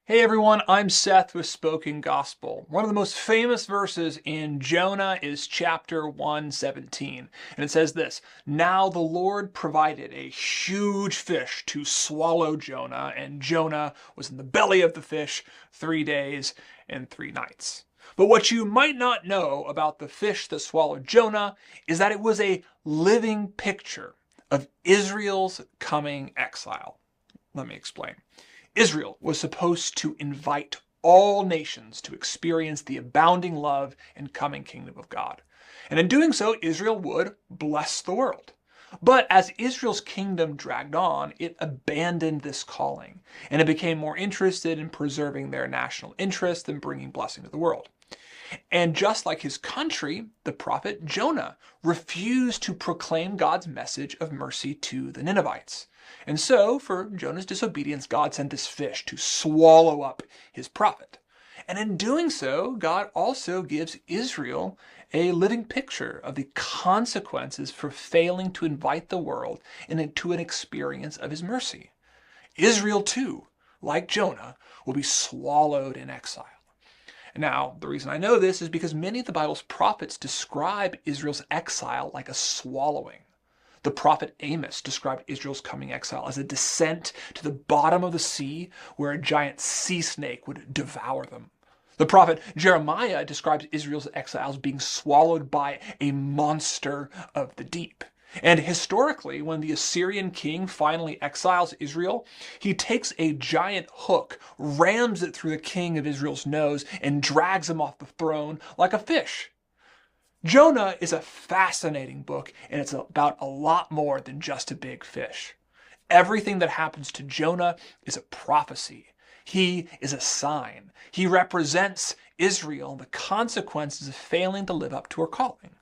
Hey everyone, I'm Seth with Spoken Gospel. One of the most famous verses in Jonah is chapter 1:17, and it says this: "Now the Lord provided a huge fish to swallow Jonah, and Jonah was in the belly of the fish 3 days and 3 nights." But what you might not know about the fish that swallowed Jonah is that it was a living picture of Israel's coming exile. Let me explain. Israel was supposed to invite all nations to experience the abounding love and coming kingdom of God. And in doing so, Israel would bless the world. But as Israel's kingdom dragged on, it abandoned this calling, and it became more interested in preserving their national interest than bringing blessing to the world. And just like his country, the prophet Jonah refused to proclaim God's message of mercy to the Ninevites. And so, for Jonah's disobedience, God sent this fish to swallow up his prophet. And in doing so, God also gives Israel a living picture of the consequences for failing to invite the world into an experience of his mercy. Israel, too, like Jonah, will be swallowed in exile. Now, the reason I know this is because many of the Bible's prophets describe Israel's exile like a swallowing. The prophet Amos described Israel's coming exile as a descent to the bottom of the sea where a giant sea snake would devour them. The prophet Jeremiah describes Israel's exile as being swallowed by a monster of the deep. And historically, when the Assyrian king finally exiles Israel, he takes a giant hook, rams it through the king of Israel's nose, and drags him off the throne like a fish. Jonah is a fascinating book, and it's about a lot more than just a big fish. Everything that happens to Jonah is a prophecy. He is a sign. He represents Israel and the consequences of failing to live up to her calling.